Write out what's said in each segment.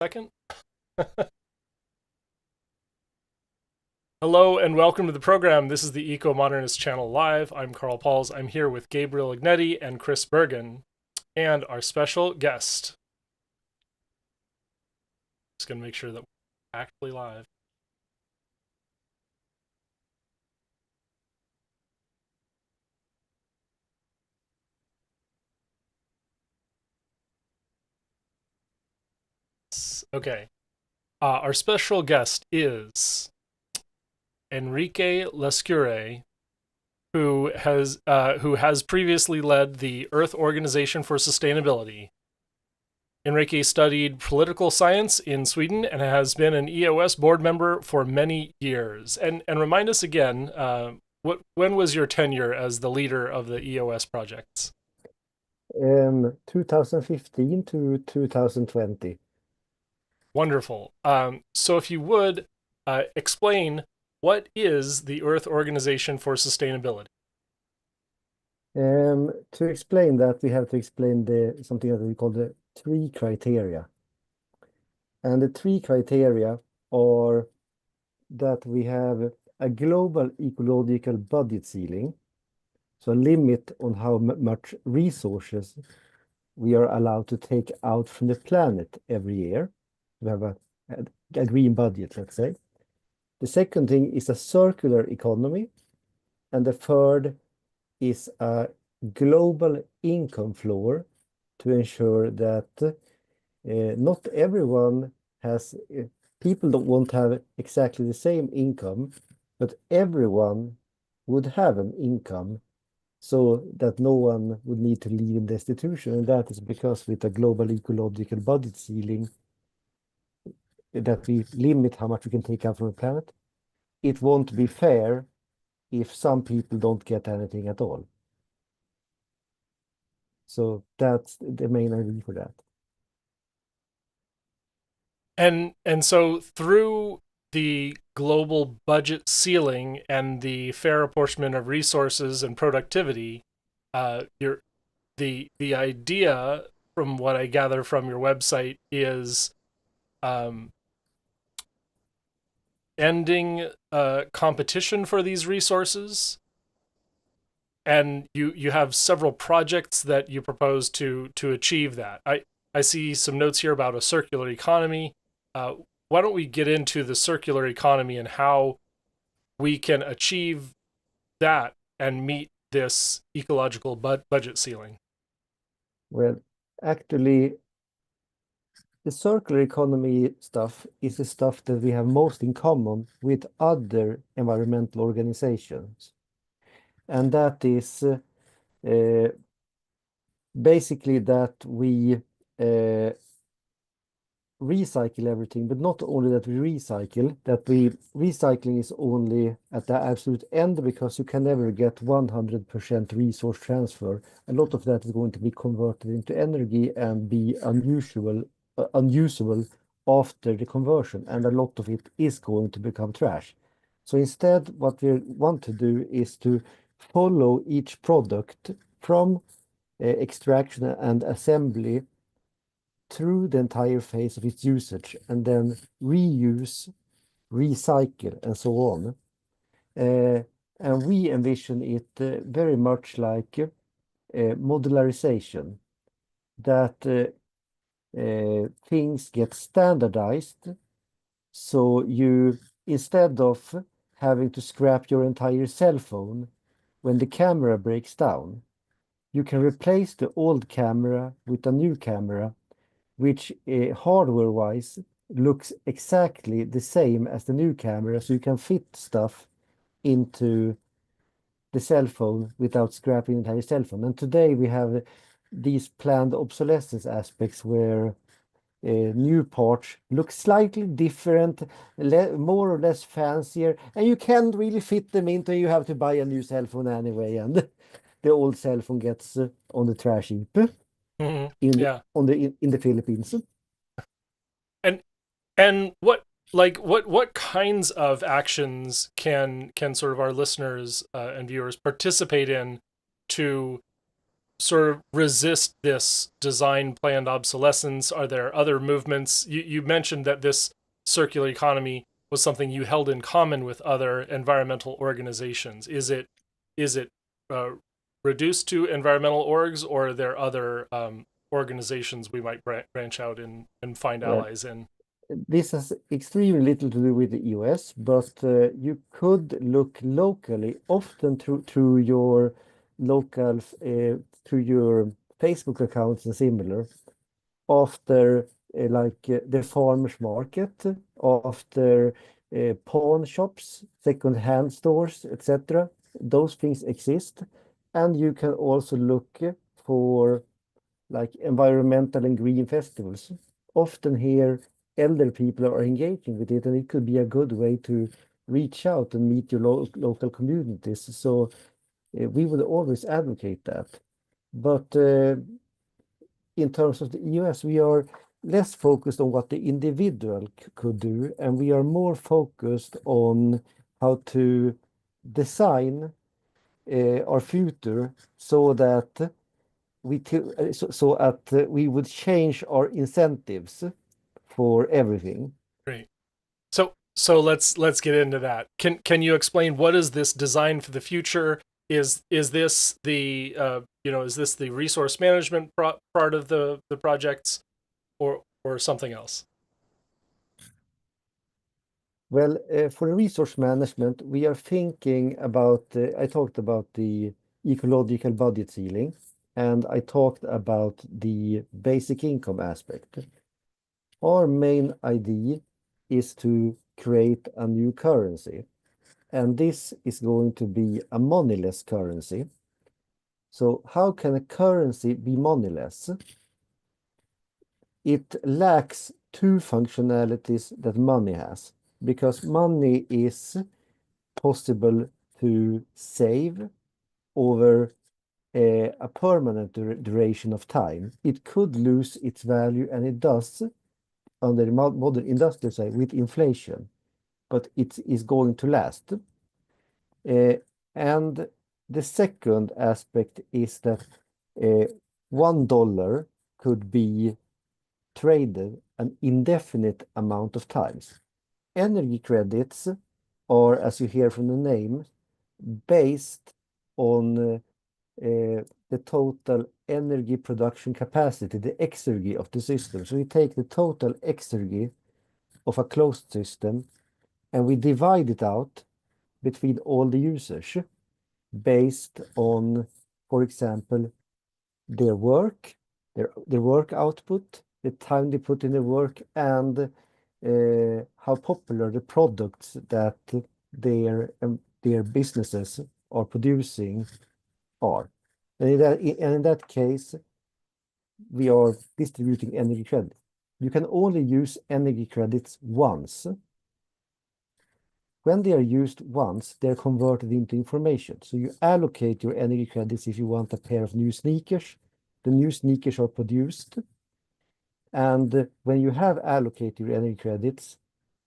Second. Hello and welcome to the program. This is the Eco-Modernist Channel Live. I'm Carl Pauls. I'm here with Gabriel Ignetti and Chris Bergen, and our special guest. Just going to make sure that we're actually live. Okay. Our special guest is Enrique Lescure, who has previously led the Earth Organization for Sustainability. Enrique studied political science in Sweden and has been an EOS board member for many years. And remind us again, when was your tenure as the leader of the EOS projects? 2015 to 2020. Wonderful. So if you would explain, what is the Earth Organization for Sustainability? To explain that, we have to explain something that we call the three criteria. And the three criteria are that we have a global ecological budget ceiling, so a limit on how much resources we are allowed to take out from the planet every year. We have a green budget, let's say. The second thing is a circular economy, and the third is a global income floor to ensure that not everyone has, people won't have exactly the same income, but everyone would have an income so that no one would need to live in destitution. And that is because with a global ecological budget ceiling, that we limit how much we can take out from the planet, it won't be fair if some people don't get anything at all. So that's the main idea for that. And so through the global budget ceiling and the fair apportionment of resources and productivity, your the idea, from what I gather from your website, is um, ending competition for these resources. And you have several projects that you propose to achieve that. I see some notes here about a circular economy. Uh, why don't we get into the circular economy and how we can achieve that and meet this ecological budget ceiling? Well, actually, the circular economy stuff is the stuff that we have most in common with other environmental organizations. And that is basically that we recycle everything, but not only that we recycle, recycling is only at the absolute end because you can never get 100% resource transfer. A lot of that is going to be converted into energy and be unusable after the conversion, and a lot of it is going to become trash. So instead, what we want to do is to follow each product from extraction and assembly through the entire phase of its usage, and then reuse, recycle, and so on. And we envision it very much like modularization, that things get standardized. So you, instead of having to scrap your entire cell phone when the camera breaks down, you can replace the old camera with a new camera which hardware-wise looks exactly the same as the new camera, so you can fit stuff into the cell phone without scrapping the entire cell phone. And today we have these planned obsolescence aspects where new parts look slightly different, more or less fancier, and you can't really fit them into, you have to buy a new cell phone anyway, and the old cell phone gets on the trash heap Mhm. in Yeah. in the Philippines. And and what kinds of actions can sort of our listeners and viewers participate in to sort of resist this design planned obsolescence? Are there other movements? You mentioned that this circular economy was something you held in common with other environmental organizations. Is it uh, reduced to environmental orgs, or are there other organizations we might branch out and find Well, allies in? this has extremely little to do with the US, but you could look locally, often through your local, through your Facebook accounts and similar, after the farmers market, after pawn shops, second-hand stores, etc. Those things exist, and you can also look for like environmental and green festivals. Often here, elder people are engaging with it, and it could be a good way to reach out and meet your local communities. So we would always advocate that. But in terms of the US, we are less focused on what the individual could do, and we are more focused on how to design our future so that we would change our incentives for everything. Great. So let's get into that. Can you explain what is this design for the future? Is this the is this the resource management part of the projects, or something else? Well, for the resource management, we are thinking about, I talked about the ecological budget ceiling, and I talked about the basic income aspect. Our main idea is to create a new currency, and this is going to be a moneyless currency. So how can a currency be moneyless? It lacks two functionalities that money has, because money is possible to save over a permanent duration of time. It could lose its value, and it does under the modern industrial side with inflation, but it is going to last. Uh, and the second aspect is that $1 could be traded an indefinite amount of times. Energy credits are, as you hear from the name, based on the total energy production capacity, the exergy of the system. So we take the total exergy of a closed system and we divide it out between all the users based on, for example, their work, their work output, the time they put in the work, and how popular the products that their businesses are producing are. And in that case, we are distributing energy credit. You can only use energy credits once. When they are used once, they're converted into information. So you allocate your energy credits if you want a pair of new sneakers. The new sneakers are produced. And when you have allocated your energy credits,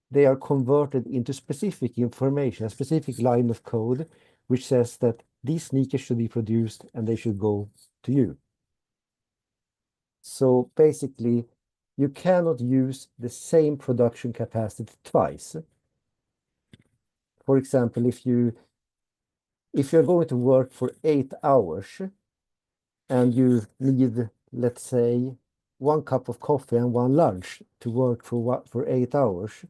they are converted into specific information, a specific line of code, which says that these sneakers should be produced and they should go to you. So basically, you cannot use the same production capacity twice. For example, if you're going to work for 8 hours and you need, let's say, 1 cup of coffee and one lunch to work for 8 hours,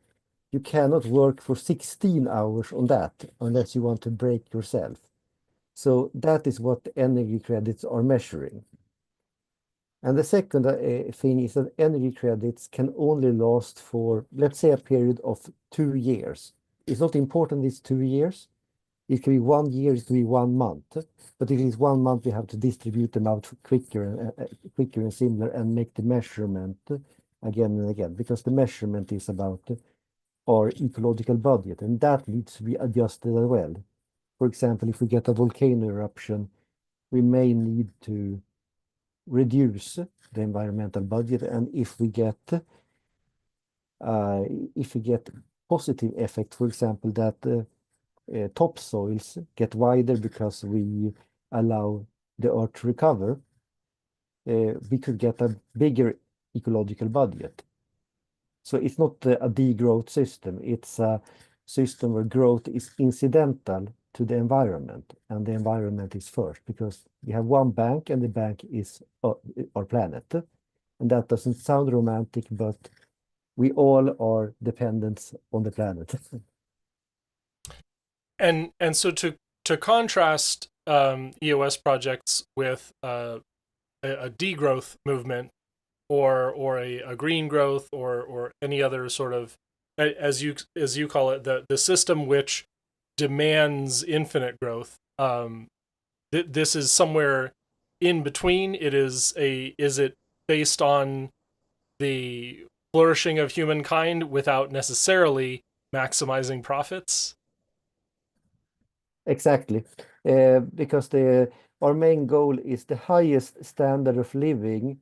you cannot work for 16 hours on that unless you want to break yourself. So that is what the energy credits are measuring. And the second thing is that energy credits can only last for, let's say, a period of 2 years. It's not important it's 2 years. It could be 1 year, it could be 1 month. But if it's 1 month, we have to distribute them out quicker and similar, and make the measurement again and again, because the measurement is about our ecological budget, and that needs to be adjusted as well. For example, if we get a volcano eruption, we may need to reduce the environmental budget, and if we get positive effect, for example, that topsoils get wider because we allow the earth to recover, we could get a bigger ecological budget. So it's not a degrowth system. It's a system where growth is incidental to the environment, and the environment is first, because we have one bank, and the bank is our planet. And that doesn't sound romantic, but we all are dependents on the planet. And so to contrast EOS projects with a degrowth movement, or a green growth, or any other sort of, as you call it, the system which demands infinite growth. This is somewhere in between. Is it based on the flourishing of humankind without necessarily maximizing profits? Exactly. Because our main goal is the highest standard of living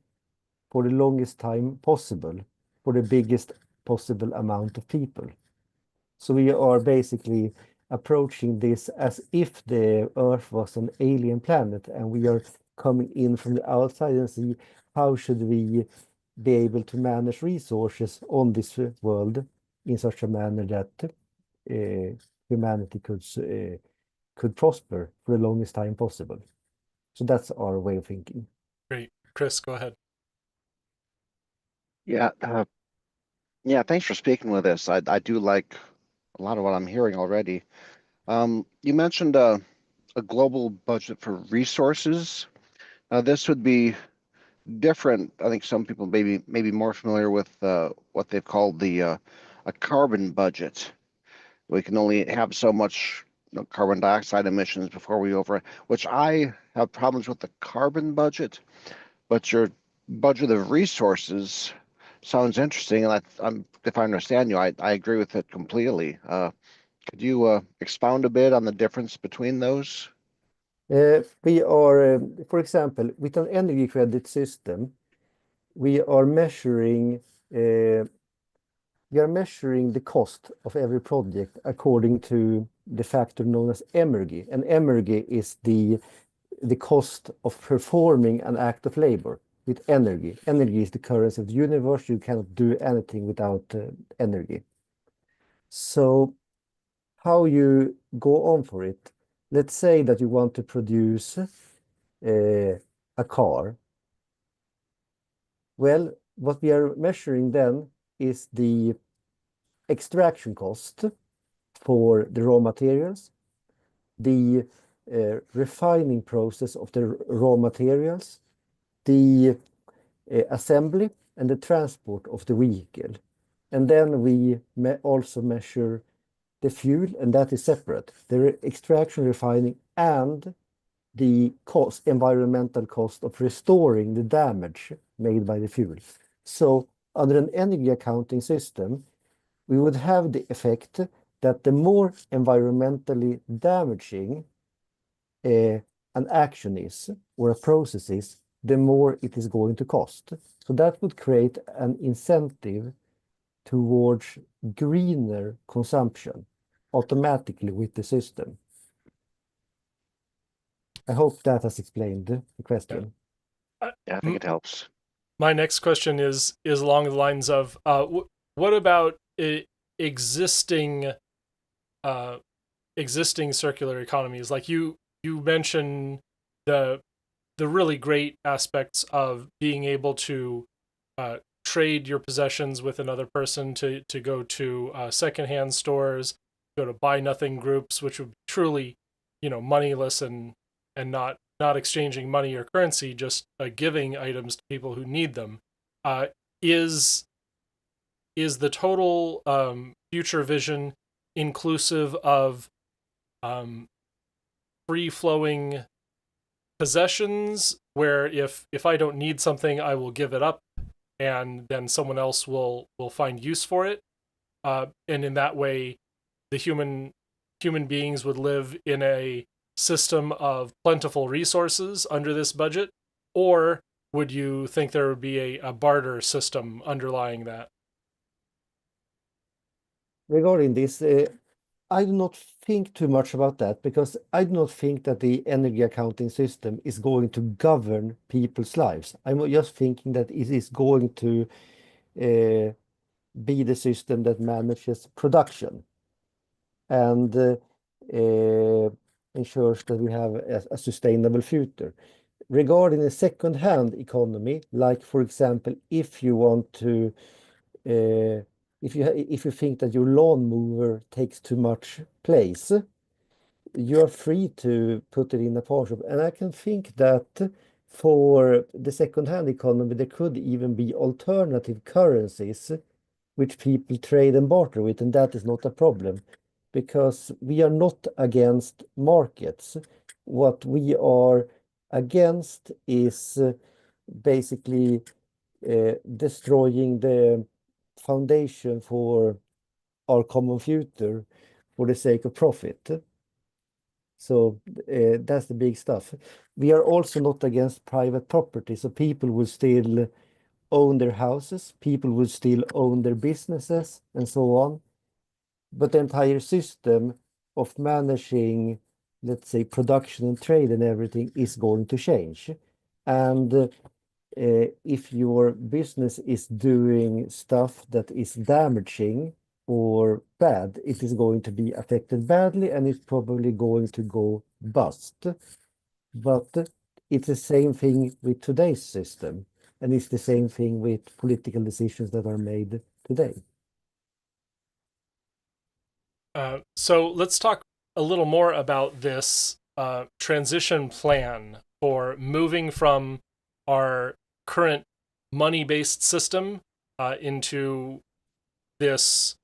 for the longest time possible, for the biggest possible amount of people. So we are basically approaching this as if the Earth was an alien planet, and we are coming in from the outside and see how should we be able to manage resources on this world in such a manner that humanity could prosper for the longest time possible. So that's our way of thinking. Great. Chris, go ahead. Yeah, yeah. Thanks for speaking with us. I do like a lot of what I'm hearing already. You mentioned a global budget for resources. This would be different. I think some people maybe more familiar with what they've called a carbon budget. We can only have so much carbon dioxide emissions before we which I have problems with the carbon budget, but your budget of resources sounds interesting, and if I understand you, I agree with it completely. Could you expound a bit on the difference between those? We are, for example, with an energy credit system, we are measuring uh, we are measuring the cost of every project according to the factor known as energy. And energy is the cost of performing an act of labor with energy. Energy is the currency of the universe. You cannot do anything without energy. So how you go on for it? Let's say that you want to produce a car. Well, what we are measuring then is the extraction cost for the raw materials, the refining process of the raw materials, the assembly and the transport of the vehicle. And then we also measure the fuel, and that is separate. The extraction, refining, and the cost, environmental cost of restoring the damage made by the fuel. So under an energy accounting system, we would have the effect that the more environmentally damaging an action is, or a process is, the more it is going to cost. So that would create an incentive towards greener consumption automatically with the system. I hope that has explained the Yeah. question. Yeah, I think it helps. My next question is along the lines of what about existing uh, existing circular economies? Like you mentioned the really great aspects of being able to trade your possessions with another person, to go to secondhand stores, go to buy nothing groups, which would be truly, moneyless, and not exchanging money or currency, just giving items to people who need them. Uh, is the total future vision inclusive of um, free flowing possessions, where if I don't need something, I will give it up, and then someone else will find use for it, and in that way, the human beings would live in a system of plentiful resources under this budget? Or would you think there would be a barter system underlying that? Regarding this, I do not think too much about that because I do not think that the energy accounting system is going to govern people's lives. I'm just thinking that it is going to be the system that manages production and ensures that we have a sustainable future. Regarding the second-hand economy, like for example, if you want to, if you think that your lawnmower takes too much place, you are free to put it in a pawn shop. And I can think that for the second-hand economy, there could even be alternative currencies which people trade and barter with, and that is not a problem because we are not against markets. What we are against is basically destroying the foundation for our common future for the sake of profit. So that's the big stuff. We are also not against private property, so people will still own their houses, people will still own their businesses, and so on. But the entire system of managing, let's say, production and trade and everything is going to change. And if your business is doing stuff that is damaging or bad, it is going to be affected badly and it's probably going to go bust. But it's the same thing with today's system, and it's the same thing with political decisions that are made today. So let's talk a little more about this transition plan for moving from our current money-based system into this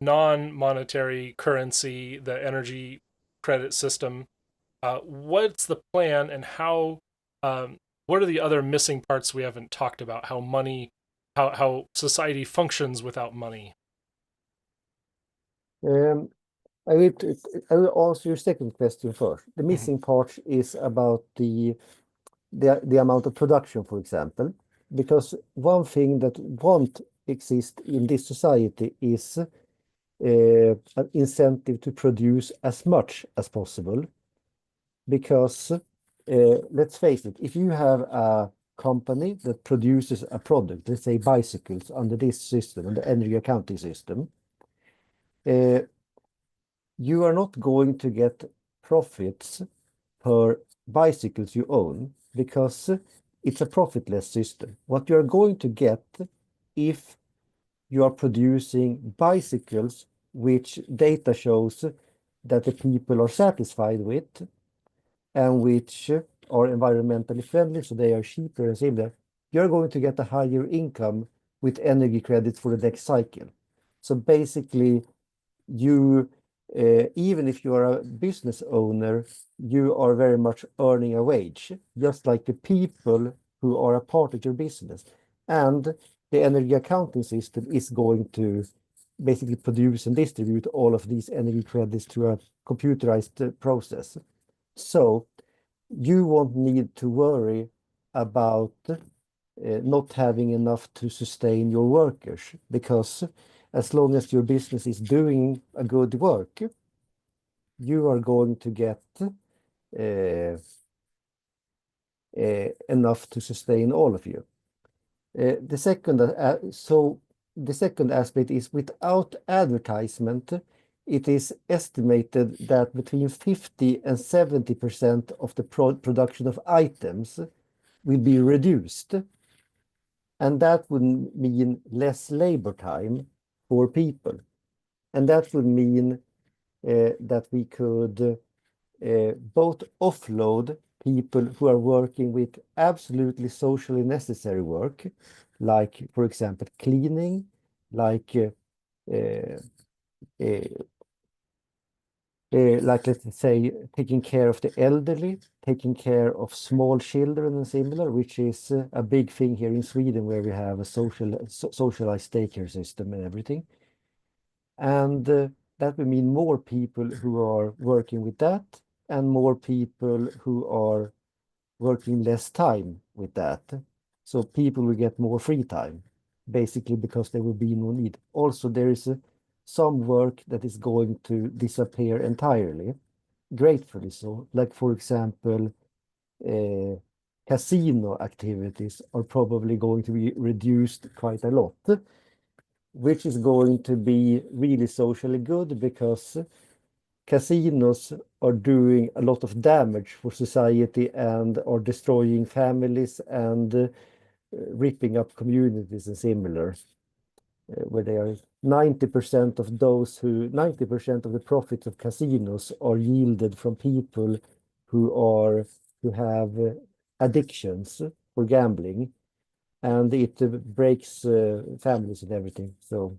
non-monetary currency, the energy credit system. What's the plan, and how? What are the other missing parts we haven't talked about? How money, how society functions without money? Um, I will, I will answer your second question first. The Mhm. missing part is about the amount of production, for example, because one thing that won't exist in this society is an incentive to produce as much as possible. Because let's face it, if you have a company that produces a product, let's say bicycles under this system, under energy accounting system, uh, you are not going to get profits per bicycles you own because it's a profitless system. What you are going to get if you are producing bicycles which data shows that the people are satisfied with and which are environmentally friendly, so they are cheaper and similar, you're going to get a higher income with energy credits for the next cycle. So basically, you even if you are a business owner, you are very much earning a wage, just like the people who are a part of your business. And the energy accounting system is going to basically produce and distribute all of these energy credits through a computerized process. So you won't need to worry about not having enough to sustain your workers because as long as your business is doing a good work, you are going to get enough to sustain all of you. The second aspect is without advertisement, it is estimated that between 50 and 70% of the production of items will be reduced. And that would mean less labor time for people. And that would mean that we could both offload people who are working with absolutely socially necessary work, like, for example, cleaning, like let's say taking care of the elderly, taking care of small children and similar, which is a big thing here in Sweden where we have a socialized daycare system and everything. And that will mean more people who are working with that and more people who are working less time with that. So people will get more free time, basically because there will be no need. Also, there is some work that is going to disappear entirely, gratefully so. Like, for example, casino activities are probably going to be reduced quite a lot, which is going to be really socially good because casinos are doing a lot of damage for society and are destroying families and ripping up communities and similar, where they are 90% of 90% of the profits of casinos are yielded from people who have addictions for gambling, and it breaks families and everything. So,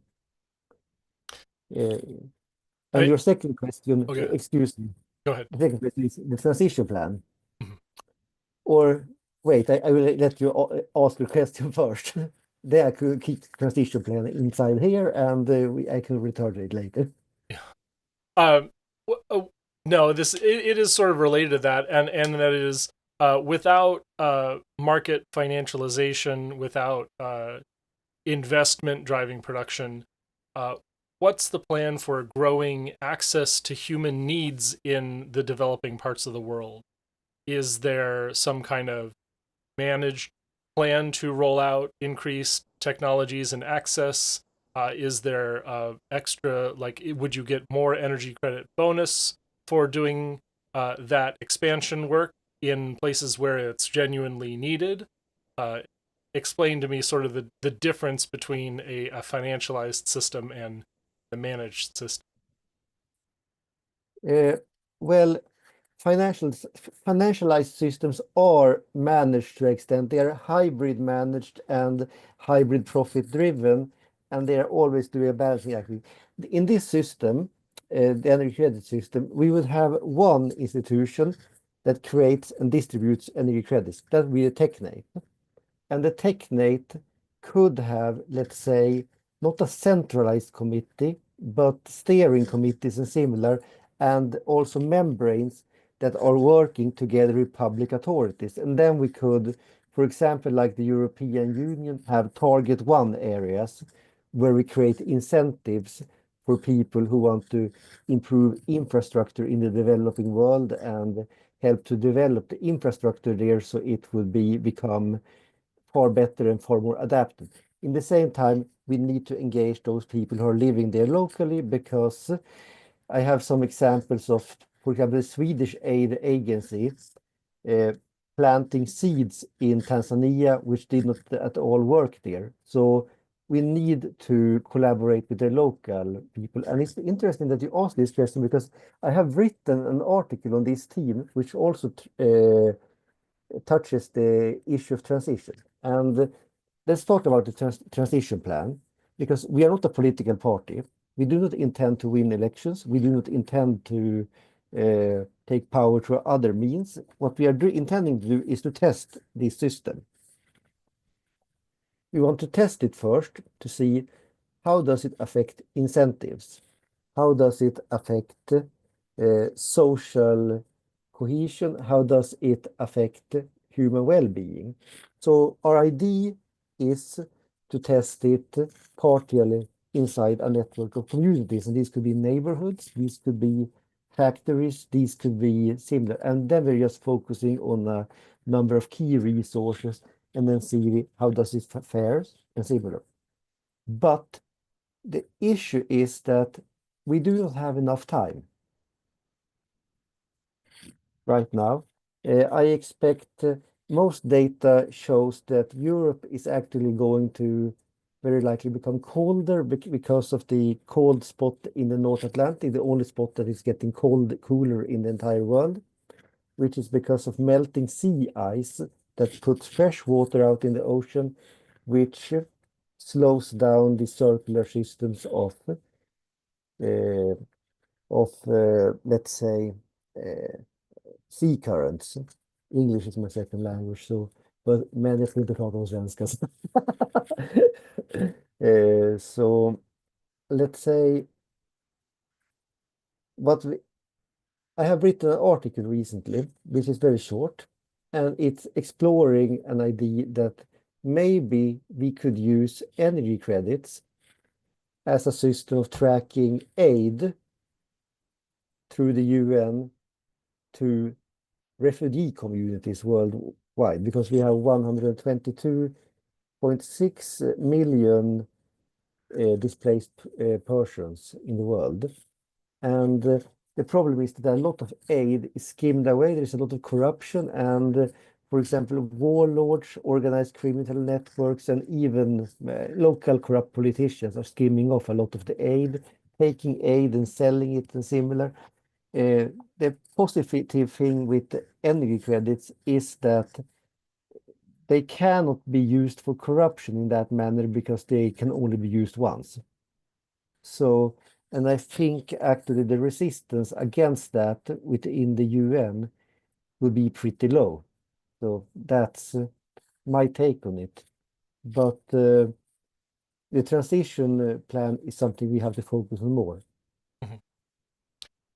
and I your second question, okay, excuse me, go ahead. the second question is the transition plan. Mhm. Or wait, I will let you ask your question first. Then I could keep the transition plan inside here, and I can return to it later. Yeah. Um, no, it is sort of related to that, and that is without market financialization, without investment driving production. Uh, what's the plan for growing access to human needs in the developing parts of the world? Is there some kind of managed plan to roll out increased technologies and access? Is there extra, like, would you get more energy credit bonus for doing that expansion work in places where it's genuinely needed? Uh, Explain to me sort of the difference between a financialized system and the managed system. Uh, well, financialized systems are managed to an extent. They are hybrid managed and hybrid profit driven, and they are always doing a balancing act. In this system, the energy credit system, we would have one institution that creates and distributes energy credits. That would be a technate. And the technate could have, let's say, not a centralized committee, but steering committees and similar, and also membranes that are working together with public authorities. And then we could, for example, like the European Union, have target one areas where we create incentives for people who want to improve infrastructure in the developing world and help to develop the infrastructure there so it will become far better and far more adapted. In the same time, we need to engage those people who are living there locally, because I have some examples of, for example, the Swedish aid agency uh, planting seeds in Tanzania, which did not at all work there. So we need to collaborate with the local people. And it's interesting that you asked this question, because I have written an article on this theme, which also touches the issue of transition. And let's talk about the transition plan, because we are not a political party. We do not intend to win elections. We do not intend to take power through other means. What we are intending to do is to test this system. We want to test it first to see how does it affect incentives? How does it affect social cohesion? How does it affect human well-being? So our idea is to test it partially inside a network of communities, and these could be neighborhoods, these could be factories, these could be similar. And then we're just focusing on a number of key resources, and then see how does it fares and similar. But the issue is that we do not have enough time right now. I expect most data shows that Europe is actually going to very likely become colder because of the cold spot in the North Atlantic, the only spot that is getting cooler in the entire world, which is because of melting sea ice that puts fresh water out in the ocean, which slows down the circular systems uh, let's say, sea currents. English is my second language, so, but men, jag ska inte prata om svenska. So let's say I have written an article recently, which is very short, and it's exploring an idea that maybe we could use energy credits as a system of tracking aid through the UN to refugee communities worldwide, because we have 122.6 million displaced persons in the world. And the problem is that a lot of aid is skimmed away. There's a lot of corruption, and for example, warlords, organized criminal networks, and even local corrupt politicians are skimming off a lot of the aid, taking aid and selling it and similar. The positive thing with the energy credits is that they cannot be used for corruption in that manner because they can only be used once. So, and I think actually the resistance against that within the UN will be pretty low. So that's my take on it. But the transition plan is something we have to focus on more. Mhm.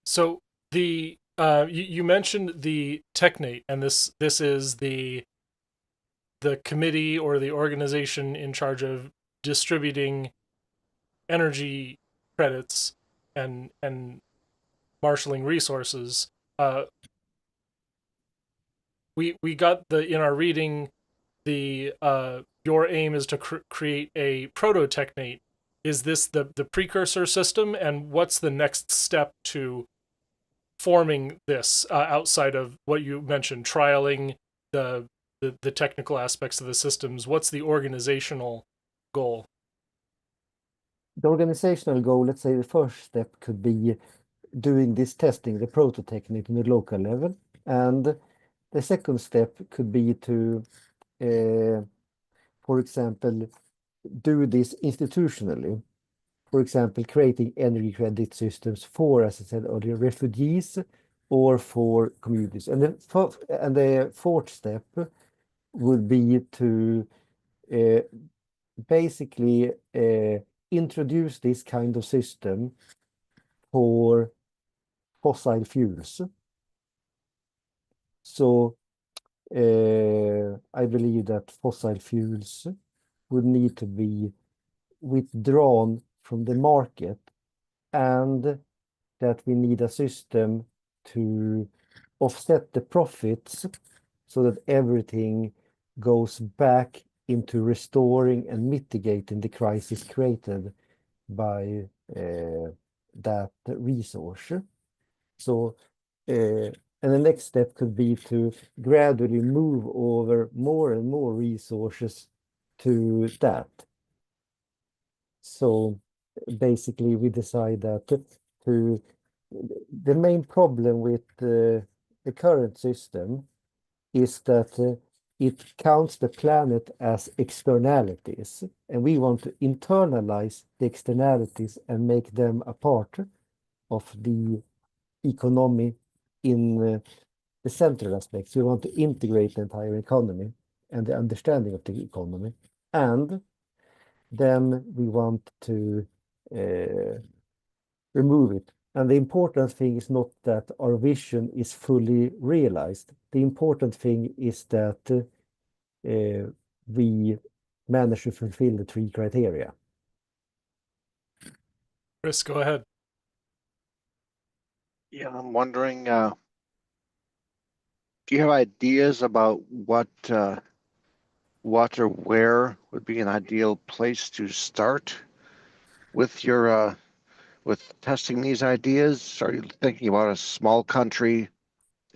So you mentioned the Technate, and this is the committee or the organization in charge of distributing energy credits and marshaling resources. We got in our reading the your aim is to create a proto-technate. Is this the precursor system, and what's the next step to forming this outside of what you mentioned, trialing the technical aspects of the systems? What's the organizational goal? The organizational goal, let's say the first step could be doing this testing, the proto-technique in the local level. And the second step could be to, for example, do this institutionally. For example, creating energy credit systems for, as I said earlier, refugees or for communities. And the fourth step would be to basically introduce this kind of system for fossil fuels. So I believe that fossil fuels would need to be withdrawn from the market, and that we need a system to offset the profits so that everything goes back into restoring and mitigating the crisis created by that resource. So, and the next step could be to gradually move over more and more resources to that. So basically, we decide that the main problem with the current system is that it counts the planet as externalities, and we want to internalize the externalities and make them a part of the economy in the central aspects. We want to integrate the entire economy and the understanding of the economy, and then we want to remove it. And the important thing is not that our vision is fully realized. The important thing is that we manage to fulfill the three criteria. Chris, go ahead. Yeah, I'm wondering, do you have ideas about what or where would be an ideal place to start with your with testing these ideas? Are you thinking about a small country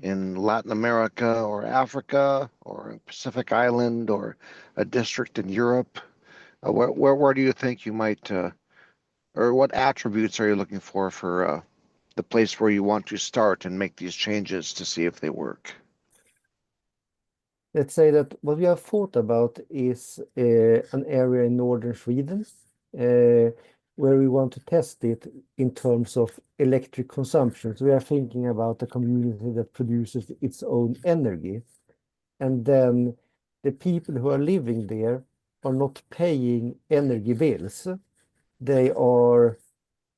in Latin America or Africa or a Pacific Island or a district in Europe? Where do you think you might, or what attributes are you looking for the place where you want to start and make these changes to see if they work? Let's say that what we have thought about is an area in northern Sweden where we want to test it in terms of electric consumption. So we are thinking about a community that produces its own energy. And then the people who are living there are not paying energy bills. They are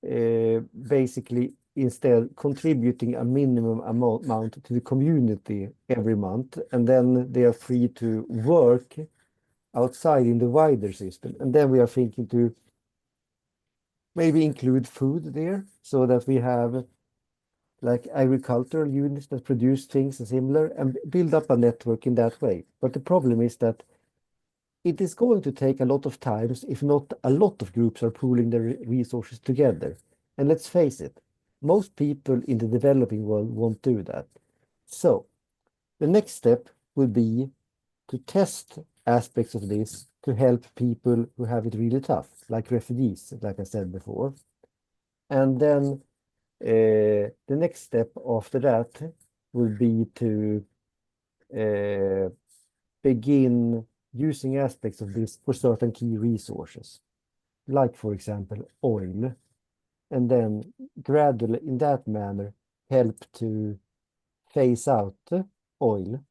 basically instead contributing a minimum amount to the community every month, and then they are free to work outside in the wider system. And then we are thinking to maybe include food there so that we have like agricultural units that produce things and similar and build up a network in that way. But the problem is that it is going to take a lot of times, if not a lot of groups are pooling their resources together. And let's face it, most people in the developing world won't do that. So the next step would be to test aspects of this to help people who have it really tough, like refugees, like I said before. And then the next step after that would be to begin using aspects of this for certain key resources, like, for example, oil, and then gradually, in that manner, help to phase out oil.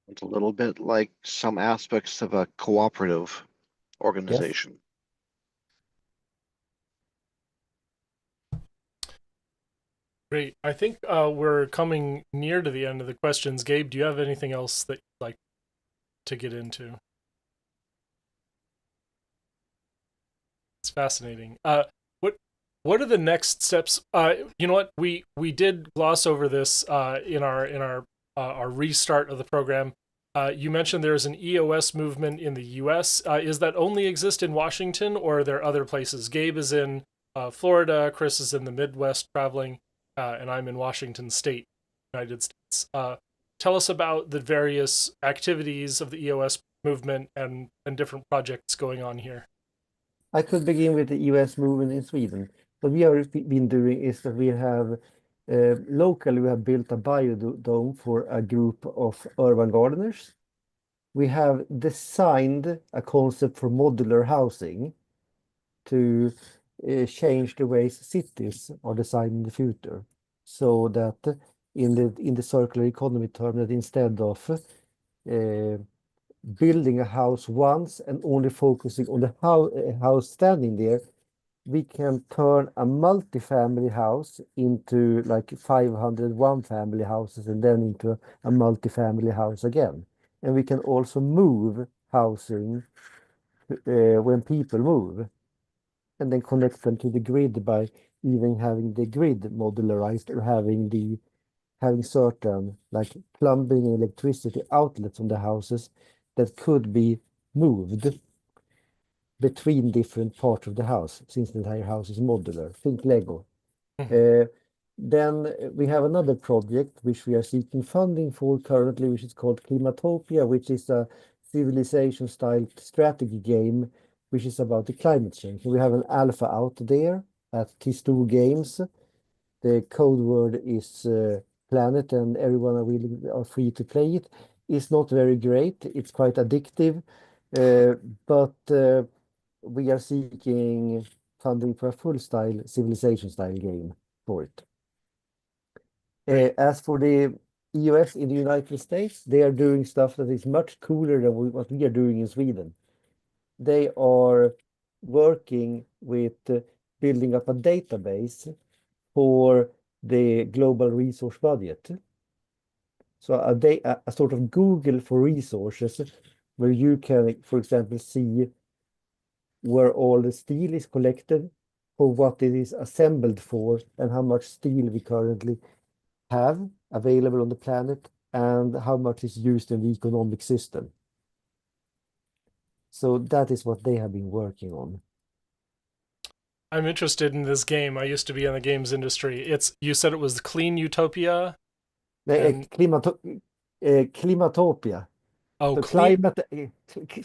It's a little bit like some aspects of a cooperative organization. Great. I think we're coming near to the end of the questions. Gabe, do you have anything else that you'd like to get into? It's fascinating. What are the next steps? You know what? We did gloss over this in our restart of the program. You mentioned there's an EOS movement in the U.S. Is that only exist in Washington, or are there other places? Gabe is in Florida. Chris is in the Midwest traveling, and I'm in Washington State, United States. Tell us about the various activities of the EOS movement and different projects going on here. I could begin with the US movement in Sweden. What we have been doing is that we have locally we have built a biodome for a group of urban gardeners. We have designed a concept for modular housing to change the ways cities are designed in the future, so that in the circular economy term, that instead of building a house once and only focusing on the house standing there, we can turn a multi-family house into like 500 one-family houses and then into a multi-family house again. And we can also move housing when people move and then connect them to the grid by even having the grid modularized or having certain like plumbing and electricity outlets on the houses that could be moved between different parts of the house, since the entire house is modular. Think Lego. Mhm. Then we have another project which we are seeking funding for currently, which is called Climatopia, which is a civilization-style strategy game, which is about the climate change. We have an alpha out there at T2 Games. The code word is Planet, and everyone are free to play it. It's not very great. It's quite addictive, but we are seeking funding for a full style civilization style game for it. Great. As for the EOS in the United States, they are doing stuff that is much cooler than what we are doing in Sweden. They are working with building up a database for the global resource budget. So a sort of Google for resources where you can, for example, see where all the steel is collected, for what it is assembled for, and how much steel we currently have available on the planet, and how much is used in the economic system. So that is what they have been working on. I'm interested in this game. I used to be in the games industry. You said it was Clean Utopia and Climatopia. oh, So Clean.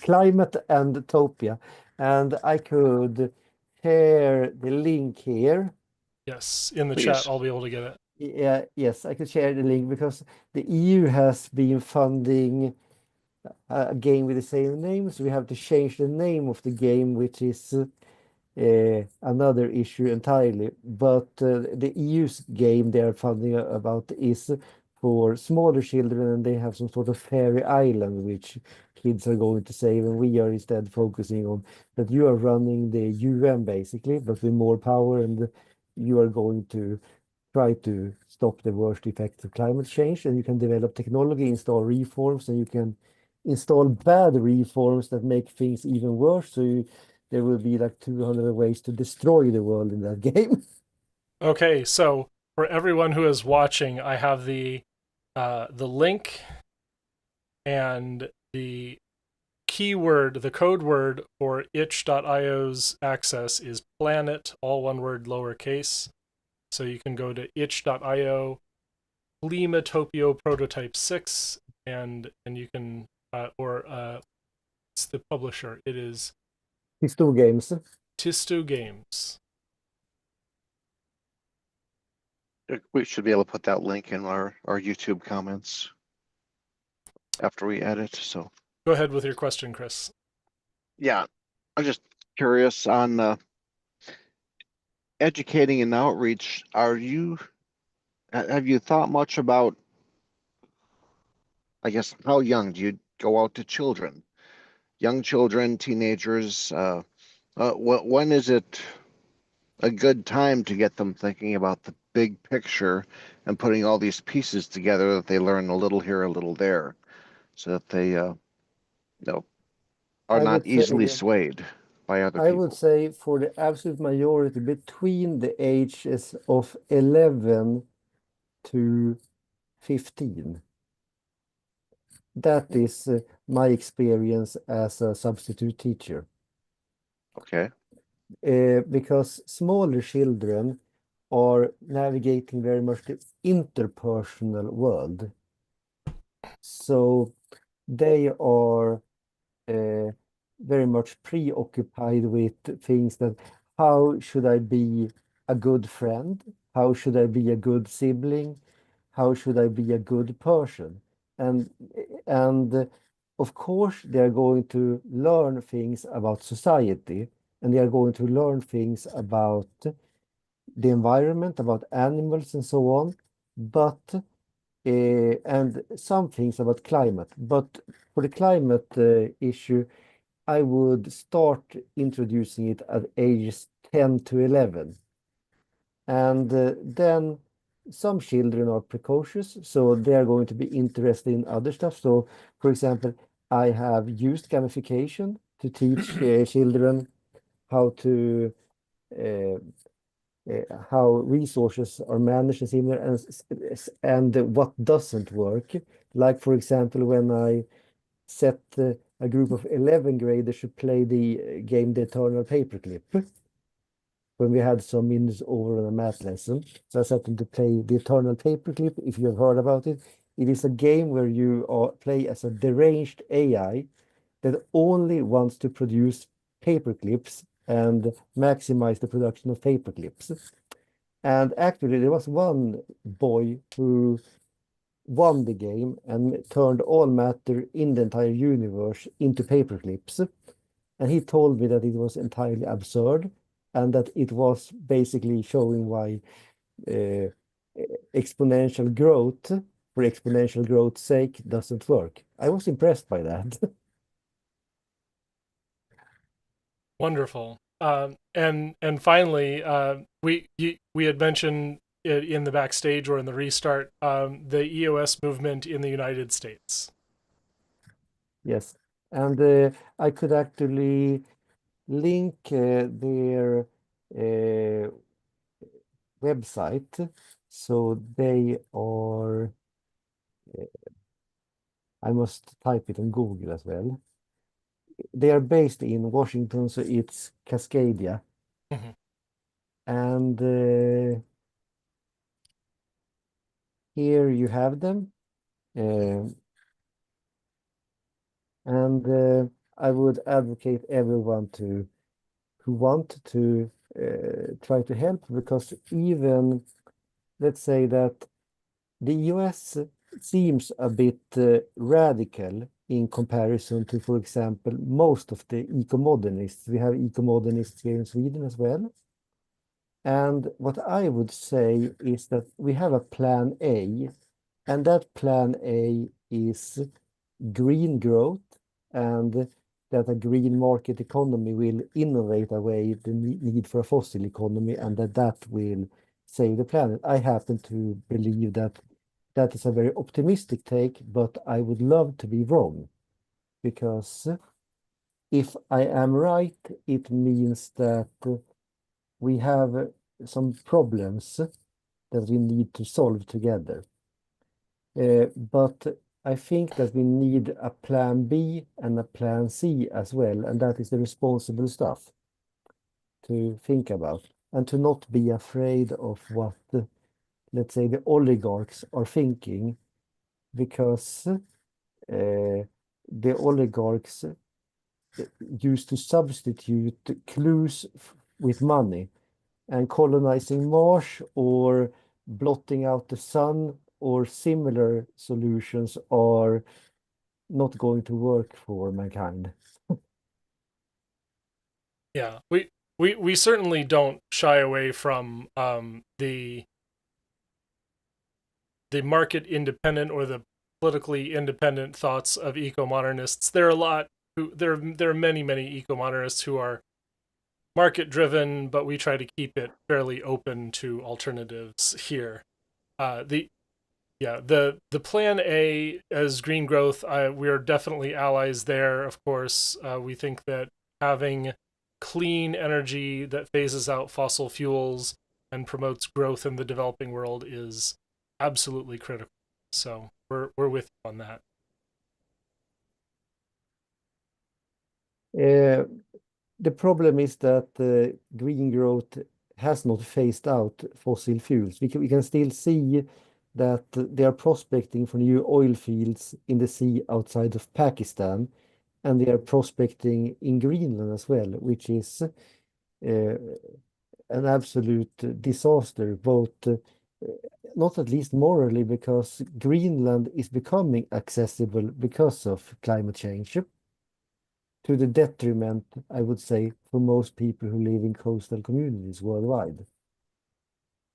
climate and utopia. And I could share the link here. Yes, in the chat, Please. I'll be able to get it. Yeah, yes, I could share the link because the EU has been funding a game with the same name, so we have to change the name of the game, which is another issue entirely. But the EU's game they are funding about is for smaller children, and they have some sort of fairy island which kids are going to save, and we are instead focusing on that you are running the UN basically, but with more power, and you are going to try to stop the worst effects of climate change, and you can develop technology, install reforms, and you can install bad reforms that make things even worse. So there will be like 200 ways to destroy the world in that game. Okay, so for everyone who is watching, I have the link and the keyword, the code word for itch.io's access is planet, all one word, lowercase. So you can go to itch.io, Klimatopio Prototype 6, and you can, it's the publisher. It is It's two games. Tistu Games. We should be able to put that link in our YouTube comments after we edit. So Go ahead with your question, Chris. yeah, I'm just curious on educating and outreach. Have you thought much about, I guess, how young do you go out to children, young children, teenagers? When is it a good time to get them thinking about the big picture and putting all these pieces together that they learn a little here, a little there, so that they are I not would say easily swayed by other I would people? say for the absolute majority between the ages of 11 to 15. That is my experience as a substitute teacher. Okay. Because smaller children are navigating very much the interpersonal world. So they are very much preoccupied with things that how should I be a good friend? How should I be a good sibling? How should I be a good person? And and of course they are going to learn things about society, and they are going to learn things about the environment, about animals and so on, but and some things about climate. But for the climate issue, I would start introducing it at ages 10 to 11. And then some children are precocious, so they are going to be interested in other stuff. So, for example, I have used gamification to teach children how to uh, how resources are managed and similar, and what doesn't work. Like, for example, when I set a group of 11 graders to play the game The Eternal Paperclip when we had some minutes over on a math lesson. So I set them to play The Eternal Paperclip. If you have heard about it, it is a game where you play as a deranged AI that only wants to produce paperclips and maximize the production of paperclips. And actually, there was one boy who won the game and turned all matter in the entire universe into paperclips. And he told me that it was entirely absurd and that it was basically showing why uh, exponential growth for exponential growth's sake doesn't work. I was impressed by that. Wonderful. And finally, we had mentioned it in the backstage or in the restart, the EOS movement in the United States. Yes. And I could actually link their uh, website. So they are, I must type it on Google as well. They are based in Washington, so it's Cascadia. Mhm. And here you have them. Uh, and I would advocate everyone to who want to try to help, because even let's say that the US seems a bit radical in comparison to, for example, most of the eco-modernists. We have eco-modernists here in Sweden as well. And what I would say is that we have a plan A, and that plan A is green growth, and that a green market economy will innovate away the need for a fossil economy, and that will save the planet. I happen to believe that that is a very optimistic take, but I would love to be wrong. because if I am right, it means that we have some problems that we need to solve together. But I think that we need a plan B and a plan C as well, and that is the responsible stuff to think about and to not be afraid of what, let's say, the oligarchs are thinking, because the oligarchs used to substitute clues with money, and colonizing Mars or blotting out the sun or similar solutions are not going to work for mankind. Yeah, we certainly don't shy away from the market independent or the politically independent thoughts of eco-modernists. There are a lot who there are many eco-modernists who are market driven, but we try to keep it fairly open to alternatives here. The Yeah, the plan A as green growth, we're definitely allies there. Of course, we think that having clean energy that phases out fossil fuels and promotes growth in the developing world is absolutely critical. So we're with you on that. Uh, the problem is that green growth has not phased out fossil fuels. We can still see that they are prospecting for new oil fields in the sea outside of Pakistan, and they are prospecting in Greenland as well, which is an absolute disaster, both not at least morally, because Greenland is becoming accessible because of climate change, to the detriment, I would say, for most people who live in coastal communities worldwide.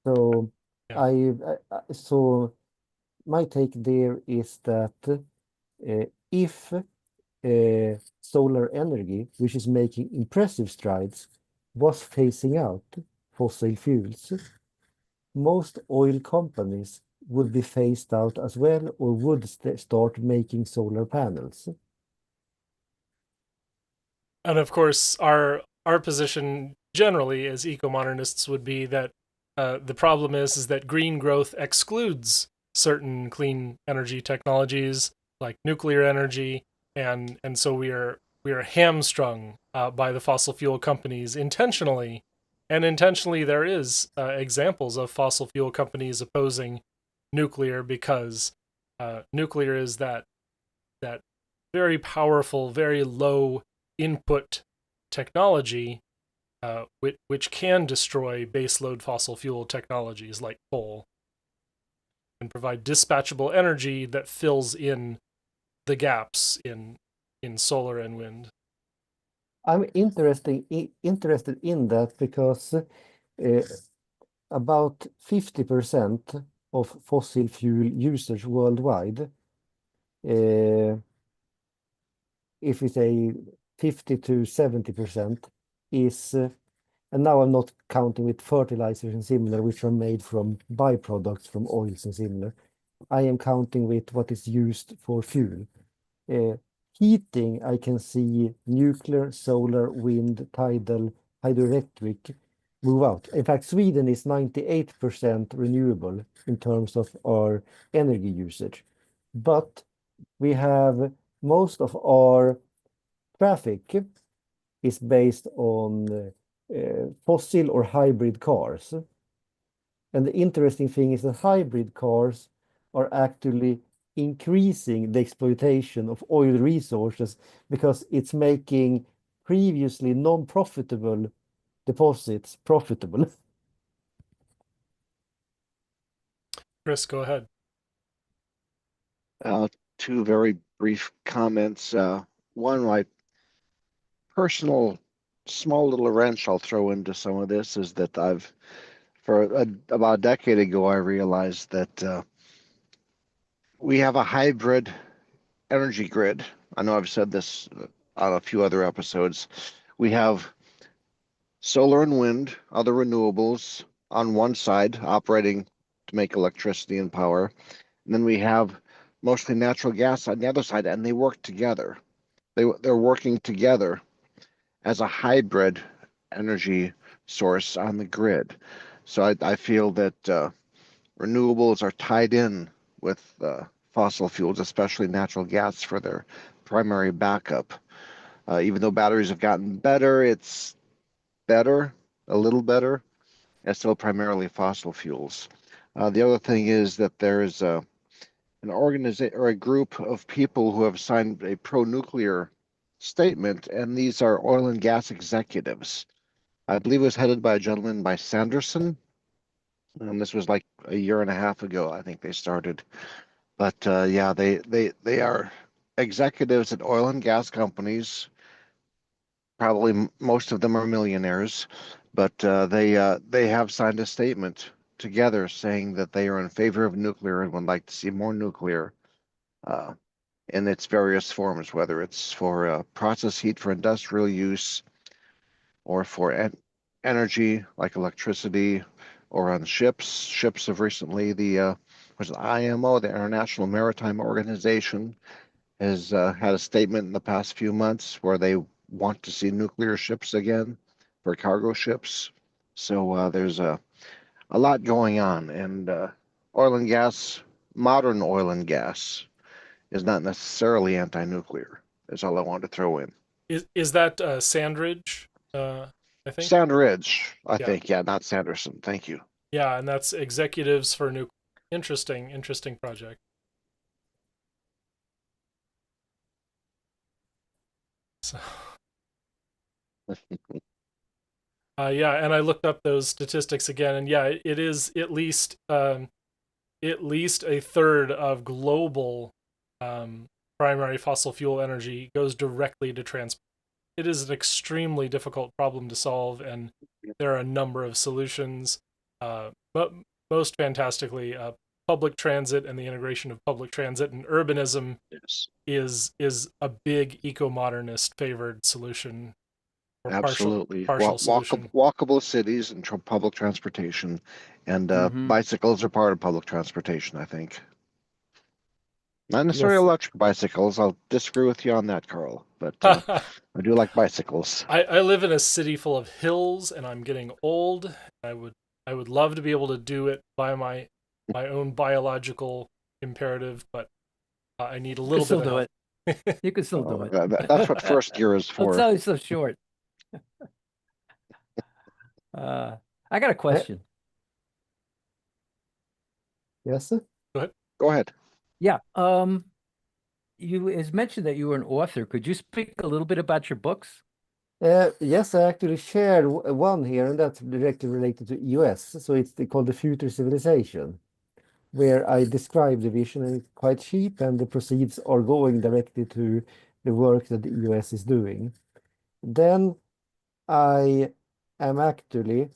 So Yeah. so my take there is that if solar energy, which is making impressive strides, was phasing out fossil fuels, most oil companies would be phased out as well, or would start making solar panels. And of course, our position generally as eco-modernists would be that the problem is that green growth excludes certain clean energy technologies like nuclear energy, and so we are hamstrung by the fossil fuel companies intentionally, and intentionally there is examples of fossil fuel companies opposing nuclear because nuclear is that very powerful, very low input technology, which can destroy baseload fossil fuel technologies like coal and provide dispatchable energy that fills in the gaps in solar and wind. I'm interested in that because about 50% of fossil fuel usage worldwide, uh, if we say 50 to 70%, is, and now I'm not counting with fertilizers and similar, which are made from byproducts from oils and similar. I am counting with what is used for fuel. Uh, Heating, I can see nuclear, solar, wind, tidal, hydroelectric move out. In fact, Sweden is 98% renewable in terms of our energy usage. But we have most of our traffic is based on fossil or hybrid cars. And the interesting thing is that hybrid cars are actually increasing the exploitation of oil resources, because it's making previously non-profitable deposits profitable. Chris, go ahead. Uh, Two very brief comments. One, my personal small little wrench I'll throw into some of this is that about a decade ago, I realized that we have a hybrid energy grid. I know I've said this on a few other episodes. We have solar and wind, other renewables on one side operating to make electricity and power. And then we have mostly natural gas on the other side, and they work together. they're working together as a hybrid energy source on the grid. So I feel that renewables are tied in with fossil fuels, especially natural gas, for their primary backup. Even though batteries have gotten better, it's better, a little better. It's still primarily fossil fuels. The other thing is that there's an organization or a group of people who have signed a pro-nuclear statement, and these are oil and gas executives. I believe it was headed by a gentleman by Sanderson, and this was like a year and a half ago. I think they started, but yeah, they are executives at oil and gas companies. Probably most of them are millionaires, but they have signed a statement together saying that they are in favor of nuclear and would like to see more nuclear uh, in its various forms, whether it's for process heat for industrial use or for energy like electricity or on ships. Ships have recently, the was it IMO, the International Maritime Organization, has had a statement in the past few months where they want to see nuclear ships again for cargo ships. So there's a lot going on, and oil and gas, modern oil and gas, is not necessarily anti-nuclear. That's all I wanted to throw in. Is that Sandridge? I think. Sandridge, I Yeah, think. Yeah, not Sanderson. Thank you. yeah, and that's Executives for Nuclear. Interesting project. So, yeah, and I looked up those statistics again, and yeah, it is at least a third of global primary fossil fuel energy goes directly to transport. It is an extremely difficult problem to solve, and there are a number of solutions. But most fantastically, public transit and the integration of public transit and urbanism Yes, is a big eco-modernist favored solution or absolutely. partial solution. Walkable cities and public transportation, and Mm-hmm. bicycles are part of public transportation, I think. Not necessarily Yes. electric bicycles. I'll disagree with you on that, Carl, but I do like bicycles. I live in a city full of hills, and I'm getting old. I would love to be able to do it by my own biological imperative, but I need a You can little bit still of do help. it. You can still do it. That's what first gear is It's for. always so short. I got a question. Yes. Go ahead. Go ahead. Yeah. You it's mentioned that you were an author. Could you speak a little bit about your books? Yes, I actually shared one here, and that's directly related to US. So it's called The Future Civilization, where I describe the vision, and it's quite cheap, and the proceeds are going directly to the work that the US is doing. Then I am actually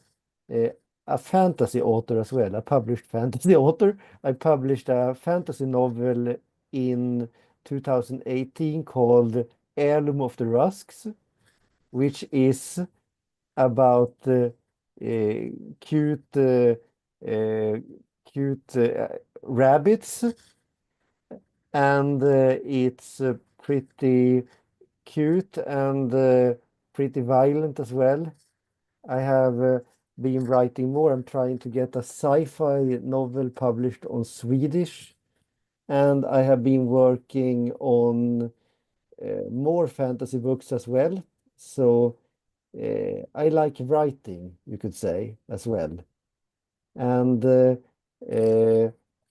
uh, a fantasy author as well, a published fantasy author. I published a fantasy novel in 2018 called Heirloom of the Rusks, which is about cute, uh, cute rabbits, and it's pretty cute and pretty violent as well. I have been writing more. I'm trying to get a sci-fi novel published on Swedish, and I have been working on more fantasy books as well. So I like writing, you could say, as well. And uh,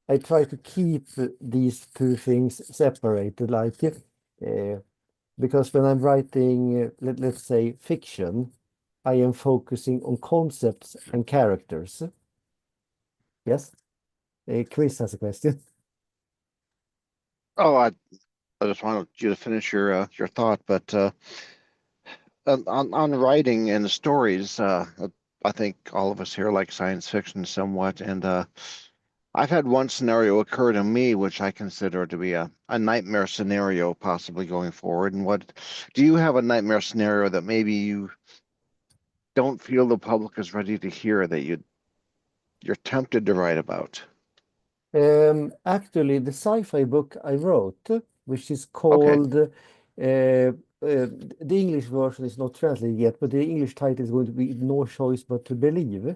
I try to keep these two things separated, like because when I'm writing, let's say, fiction, I am focusing on concepts and characters. Yes, Chris has a question. Oh, I just wanted you to finish your thought, but on writing and stories, I think all of us here like science fiction somewhat, and I've had one scenario occur to me, which I consider to be a nightmare scenario, possibly going forward. And what do you have a nightmare scenario that maybe you don't feel the public is ready to hear that you're tempted to write about? Actually, the sci-fi book I wrote, which is Okay. called The English version is not translated yet, but the English title is going to be No Choice But to Believe.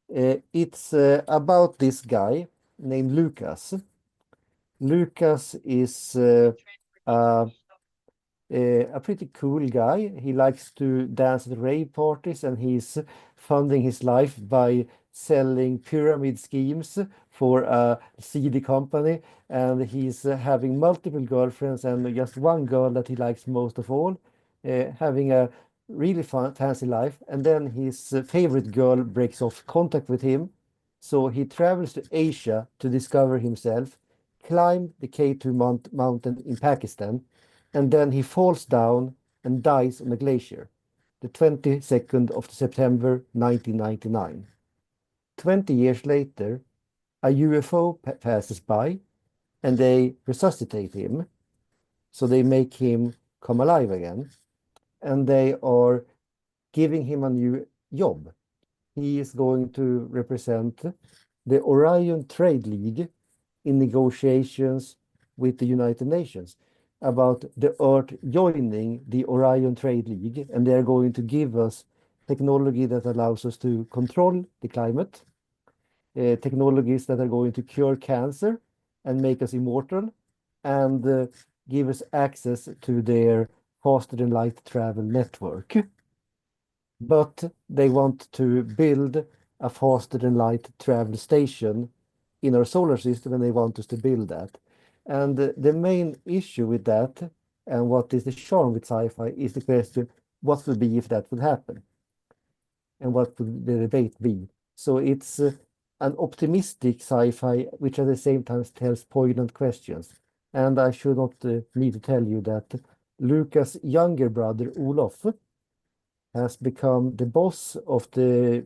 It's about this guy named Lucas. Lucas is a pretty cool guy. He likes to dance at rave parties, and he's funding his life by selling pyramid schemes for a seedy company. And he's having multiple girlfriends and just one girl that he likes most of all, having a really fun, fancy life. And then his favorite girl breaks off contact with him. So he travels to Asia to discover himself, climb the K2 mountain in Pakistan, and then he falls down and dies on a glacier, the 22nd of September 1999. 20 years later, a UFO passes by and they resuscitate him. So they make him come alive again, and they are giving him a new job. He is going to represent the Orion Trade League in negotiations with the United Nations about the Earth joining the Orion Trade League, and they're going to give us technology that allows us to control the climate, technologies that are going to cure cancer and make us immortal, and give us access to their faster than light travel network. But they want to build a faster than light travel station in our solar system, and they want us to build that. And the main issue with that, and what is the charm with sci-fi, is the question, what would be if that would happen? And what would the debate be? So it's an optimistic sci-fi, which at the same time tells poignant questions. And I should not need to tell you that Lucas' younger brother, Olof, has become the boss of the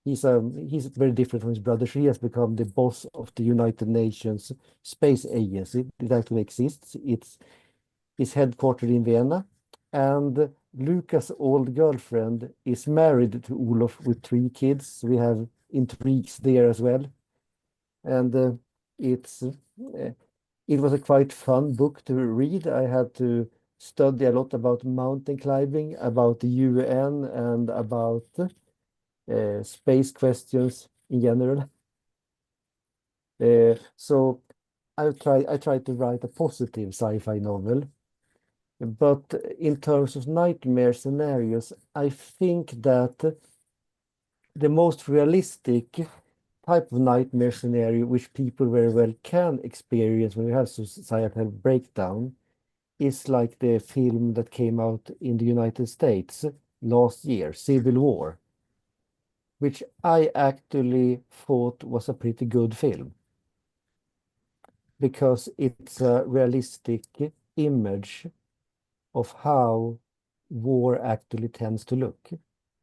he's very different from his brother. He has become the boss of the United Nations Space Agency. It actually exists. It's headquartered in Vienna, and Lucas' old girlfriend is married to Olof with 3 kids. We have intrigues there as well, and it was a quite fun book to read. I had to study a lot about mountain climbing, about the UN, and about space questions in general. So I tried to write a positive sci-fi novel, but in terms of nightmare scenarios, I think that the most realistic type of nightmare scenario, which people very well can experience when we have societal breakdown, is like the film that came out in the United States last year, Civil War, which I actually thought was a pretty good film because it's a realistic image of how war actually tends to look.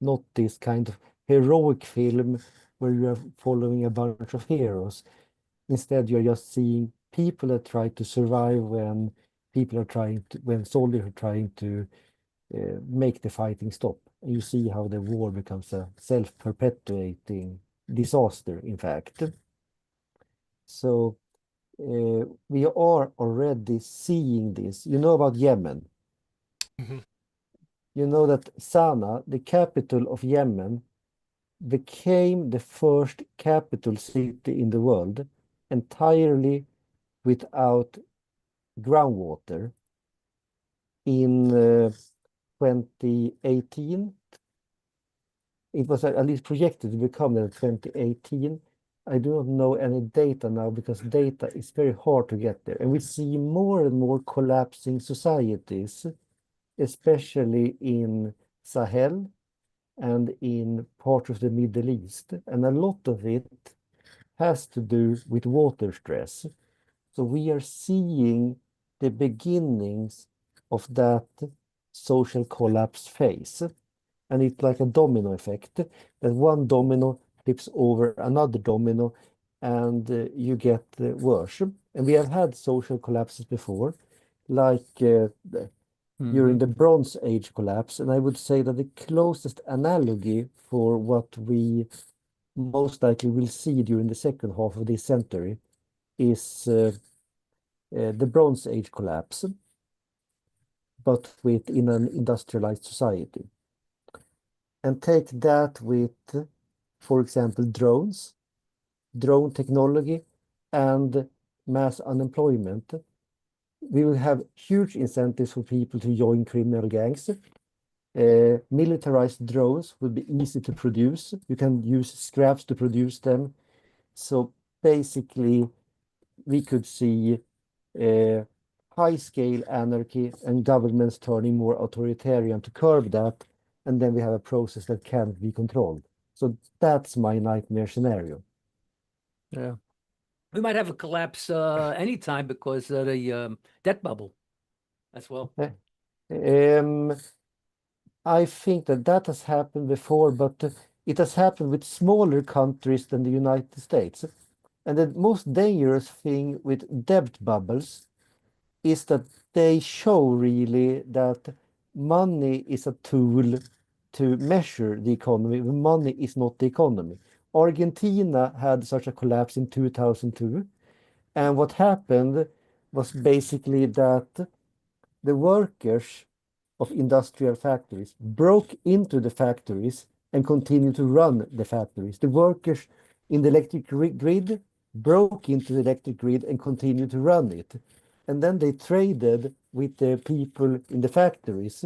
Not this kind of heroic film where you are following a bunch of heroes. Instead, you're just seeing people that try to survive when when soldiers are trying to make the fighting stop. And you see how the war becomes a self-perpetuating disaster, in fact. So we are already seeing this. You know about Yemen. Mhm. You know that Sana'a, the capital of Yemen, became the first capital city in the world entirely without groundwater in 2018. It was at least projected to become that in 2018. I do not know any data now because data is very hard to get there. And we see more and more collapsing societies, especially in Sahel and in parts of the Middle East. And a lot of it has to do with water stress. So we are seeing the beginnings of that social collapse phase. And it's like a domino effect, that one domino flips over another domino, and you get worse. And we have had social collapses before, like during the Bronze Age collapse. And I would say that the closest analogy for what we most likely will see during the second half of this century is the Bronze Age collapse. but within an industrialized society. And take that with, for example, drones, drone technology, and mass unemployment. We will have huge incentives for people to join criminal gangs. Militarized drones will be easy to produce. You can use scraps to produce them. So basically, we could see high-scale anarchy and governments turning more authoritarian to curb that, and then we have a process that can't be controlled. So that's my nightmare scenario. Yeah. We might have a collapse anytime because of the debt bubble as well. I think that has happened before, but it has happened with smaller countries than the United States. And the most dangerous thing with debt bubbles is that they show really that money is a tool to measure the economy. Money is not the economy. Argentina had such a collapse in 2002. And what happened was basically that the workers of industrial factories broke into the factories and continued to run the factories. The workers in the electric grid broke into the electric grid and continued to run it. And then they traded with the people in the factories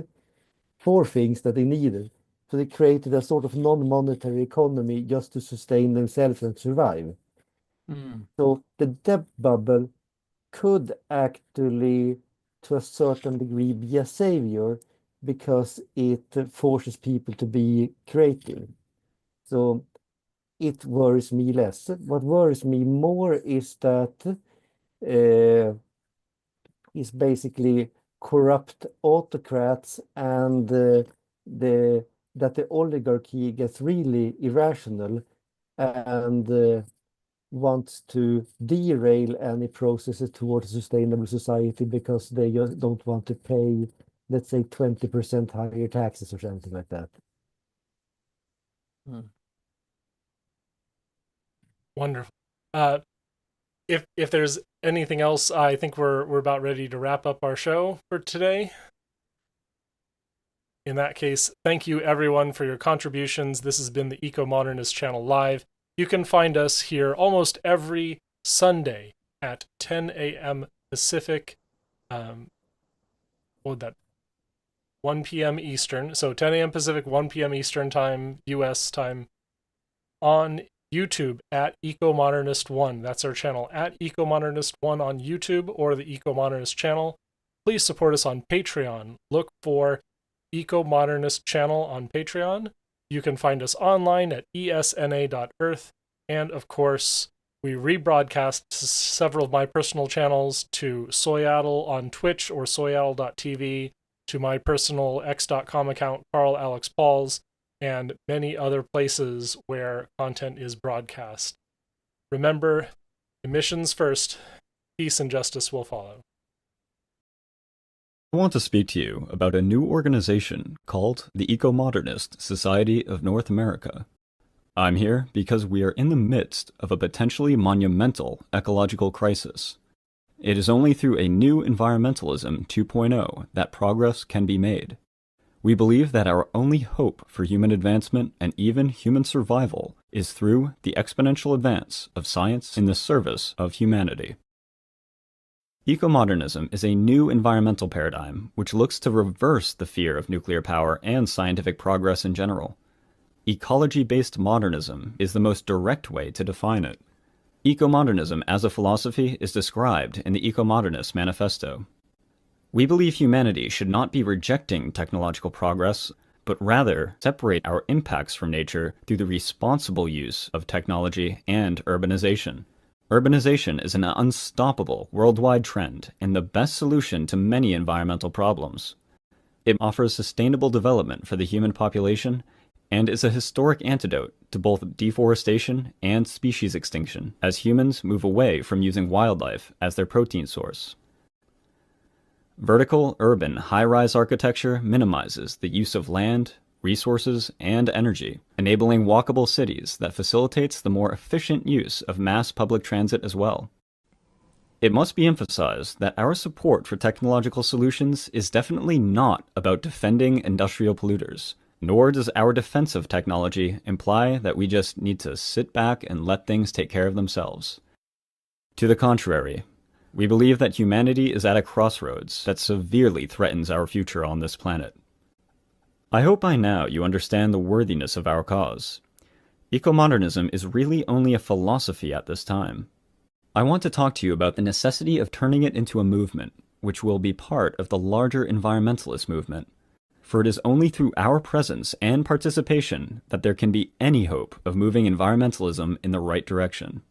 for things that they needed. So they created a sort of non-monetary economy just to sustain themselves and survive. Mm. So the debt bubble could actually, to a certain degree, be a savior because it forces people to be creative. So it worries me less. What worries me more is that is basically corrupt autocrats and that the oligarchy gets really irrational and wants to derail any processes towards a sustainable society because they just don't want to pay, let's say, 20% higher taxes or something like that. Wonderful. If there's anything else, I think we're about ready to wrap up our show for today. In that case, thank you everyone for your contributions. This has been the Eco-Modernist Channel Live. You can find us here almost every Sunday at 10 a.m. Pacific. What would that? 1 p.m. Eastern. So 10 a.m. Pacific, 1 p.m. Eastern time, U.S. time, on YouTube at Eco-Modernist1. That's our channel, at Eco-Modernist1 on YouTube or the Eco-Modernist channel. Please support us on Patreon. Look for Eco-Modernist channel on Patreon. You can find us online at ESNA.earth. And of course, we rebroadcast several of my personal channels to Soyaddle on Twitch or soyaddle.tv, to my personal x.com account, Carl Alex Pauls, and many other places where content is broadcast. Remember, emissions first, peace and justice will follow. I want to speak to you about a new organization called the Eco-Modernist Society of North America. I'm here because we are in the midst of a potentially monumental ecological crisis. It is only through a new environmentalism 2.0 that progress can be made. We believe that our only hope for human advancement and even human survival is through the exponential advance of science in the service of humanity. Eco-modernism is a new environmental paradigm which looks to reverse the fear of nuclear power and scientific progress in general. Ecology-based modernism is the most direct way to define it. Eco-modernism as a philosophy is described in the Eco-Modernist Manifesto. We believe humanity should not be rejecting technological progress, but rather separate our impacts from nature through the responsible use of technology and urbanization. Urbanization is an unstoppable worldwide trend and the best solution to many environmental problems. It offers sustainable development for the human population and is a historic antidote to both deforestation and species extinction as humans move away from using wildlife as their protein source. Vertical, urban, high-rise architecture minimizes the use of land, resources, and energy, enabling walkable cities that facilitates the more efficient use of mass public transit as well. It must be emphasized that our support for technological solutions is definitely not about defending industrial polluters, nor does our defense of technology imply that we just need to sit back and let things take care of themselves. To the contrary, we believe that humanity is at a crossroads that severely threatens our future on this planet. I hope by now you understand the worthiness of our cause. Eco-modernism is really only a philosophy at this time. I want to talk to you about the necessity of turning it into a movement, which will be part of the larger environmentalist movement. For it is only through our presence and participation that there can be any hope of moving environmentalism in the right direction.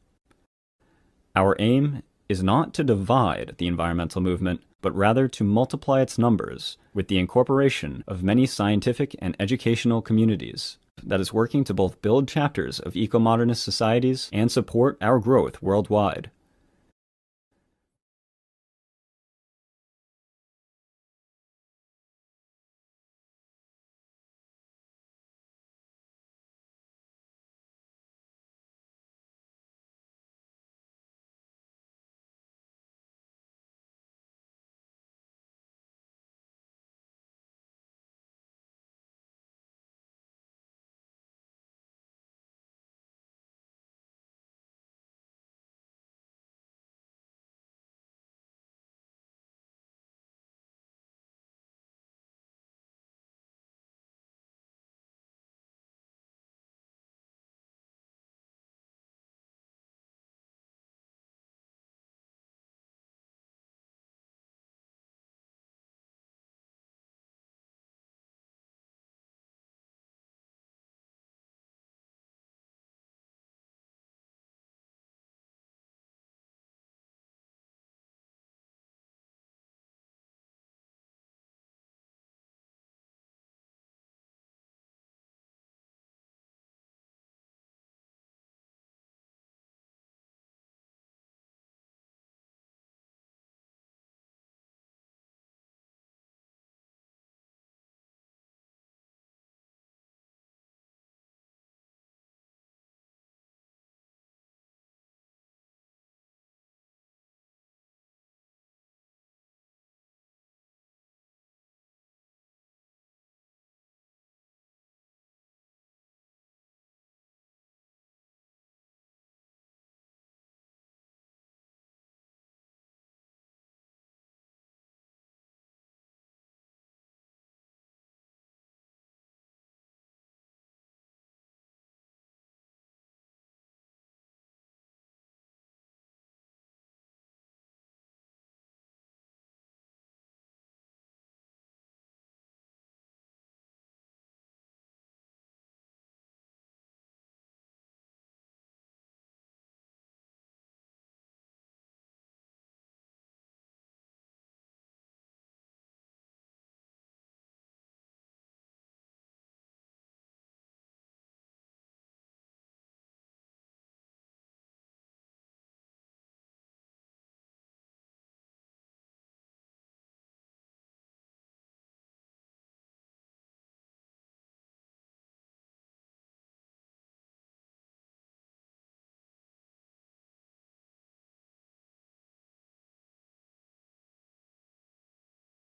Our aim is not to divide the environmental movement, but rather to multiply its numbers with the incorporation of many scientific and educational communities that is working to both build chapters of eco-modernist societies and support our growth worldwide.